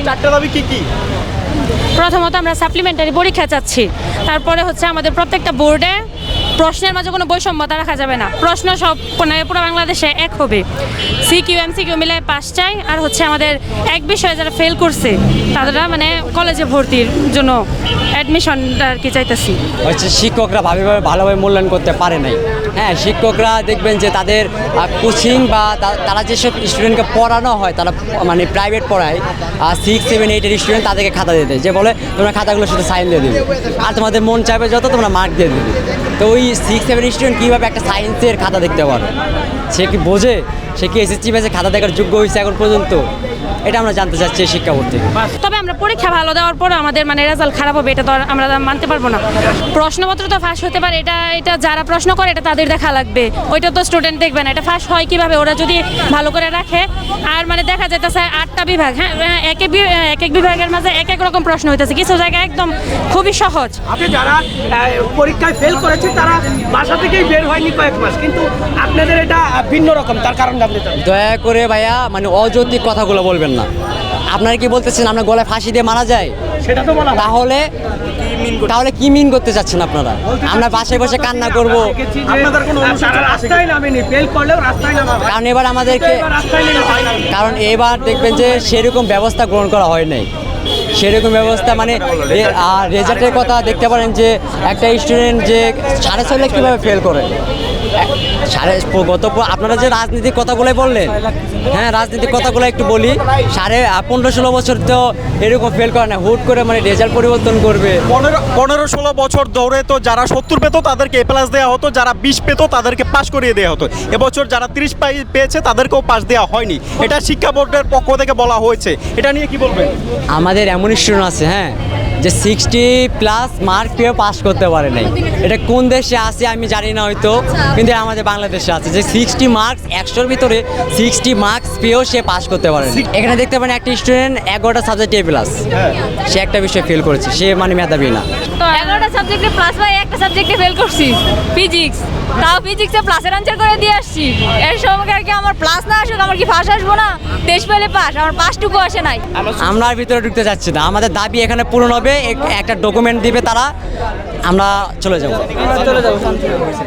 চারটা দাবি কি কি? প্রথমত আমরা সাপ্লিমেন্টারি পরীক্ষা চাচ্ছি, তারপরে হচ্ছে আমাদের প্রত্যেকটা বোর্ডে প্রশ্নের মাঝে কোনো বৈষম্যতা রাখা যাবে না, প্রশ্ন সব মানে পুরো বাংলাদেশে এক হবে, সিকিউ এমসিকিউ মিলে পাস চাই। আর হচ্ছে আমাদের এক বিষয়ে যারা ফেল করছে তারা মানে কলেজে ভর্তির জন্য অ্যাডমিশনটা আর কি চাইতেছি। হচ্ছে শিক্ষকরা ভালোভাবে মূল্যায়ন করতে পারে নাই। হ্যাঁ, শিক্ষকরা দেখবেন যে তাদের কোচিং বা তারা যেসব স্টুডেন্টকে পড়ানো হয়, তারা মানে প্রাইভেট পড়ায় 6, 7, 8-এর স্টুডেন্ট তাদেরকে খাতা দিয়ে দেয়, যে বলে তোমরা খাতাগুলো শুধু সাইন দিয়ে দেবে আর তোমাদের মন চাইবে যত তোমরা মার্ক দিয়ে দেবে। তো ওই 6, 7 স্টুডেন্ট কীভাবে একটা সায়েন্সের খাতা দেখতে পারে? সে কি বোঝে? সে কি এসএসসি ব্যাচে খাতা দেখার যোগ্য হয়েছে এখন পর্যন্ত? এটা আমরা জানতে চাচ্ছি শিক্ষা বোর্ড থেকে। তবে আমরা পরীক্ষা ভালো দেওয়ার পর আমাদের মানে রেজাল্ট খারাপ হবে এটা তো আর আমরা মানতে পারবো না। প্রশ্নপত্র তো ফাঁস হতে পারে, এটা যারা প্রশ্ন করে এটা তাদের দেখা লাগবে, ওইটা তো স্টুডেন্ট দেখবে না। এটা ফাঁস হয় কিভাবে ওরা যদি ভালো করে রাখে। আর মানে দেখা যাইতেছে 8টা বিভাগ, হ্যাঁ এক এক বিভাগের মাঝে এক এক রকম প্রশ্ন হইতেছে, কিছু জায়গায় একদম খুবই সহজ। আপনি যারা পরীক্ষায় ফেল করেছে তারা বাসা থেকেই বের হয়নি কয়েক মাস, কিন্তু আপনাদের এটা ভিন্ন রকম, তার কারণ জানতে চাই। দয়া করে ভাইয়া মানে অযৌক্তিক কথাগুলো বলবেন না। আপনারা কি বলতেছেন আমরা গলায় ফাঁসি দিয়ে মারা যায়? সেটা তো বলা তাহলে কি মিন করতে চাচ্ছেন আপনারা? আমরা বাসায় বসে কান্না করব? আপনাদের কোনো রাস্তায় নামেনি, ফেল করলেও রাস্তায় নামাবে। কারণ এবার আমাদেরকে কারণ এবার দেখবেন যে সেরকম ব্যবস্থা গ্রহণ করা হয় নাই। সেরকম ব্যবস্থা মানে রেজাল্টের কথা দেখতে পারেন যে একটা স্টুডেন্ট যে 6.5 লাখ কীভাবে ফেল করে। আপনারা যে রাজনীতির কথাগুলোই বললেন, হ্যাঁ রাজনীতির কথাগুলো একটু বলি। 15-16 বছর তো এরকম ফেল করে না, হুট করে মানে রেজাল্ট পরিবর্তন করবে। 15-16 বছর ধরে তো যারা 70 পেতো তাদেরকে A+ দেওয়া হতো, যারা 20 পেতো তাদেরকে পাস করিয়ে দেওয়া হতো। এবছর যারা 30 পেয়েছে তাদেরকেও পাস দেওয়া হয়নি, এটা শিক্ষা বোর্ডের পক্ষ থেকে বলা হয়েছে। এটা নিয়ে কি বলবেন? আমাদের এমন স্টুডেন্ট আছে হ্যাঁ যে 60+ মার্ক পেয়েও পাস করতে পারে নাই। এটা কোন দেশে আছে আমি জানি না হয়তো, কিন্তু আমাদের বাংলাদেশে আছে যে 60 মার্কস 100-র ভিতরে 60 মার্কস পেয়েও সে পাস করতে পারে। এখানে দেখতে পারেন একটা স্টুডেন্ট 11টা সাবজেক্টে A+, সে একটা বিষয়ে ফেল করেছে, সে মানে মেধাবী না। তো 11টা সাবজেক্টে প্লাস ভাই, একটা সাবজেক্টে ফেল করছি ফিজিক্স, তাও ফিজিক্সে প্লাসের আনসার করে দিয়ে আসছি। এর সময় আর কি আমার প্লাস না আসুক, আমার কি ফার্স্ট আসবো না? দেশ পেলে পাস, আমার পাসটুকু আসে নাই। আমরা আর ভিতরে ঢুকতে যাচ্ছি না, আমাদের দাবি এখানে পূরণ হবে, একটা ডকুমেন্ট দিবে তারা, আমরা চলে যাবো।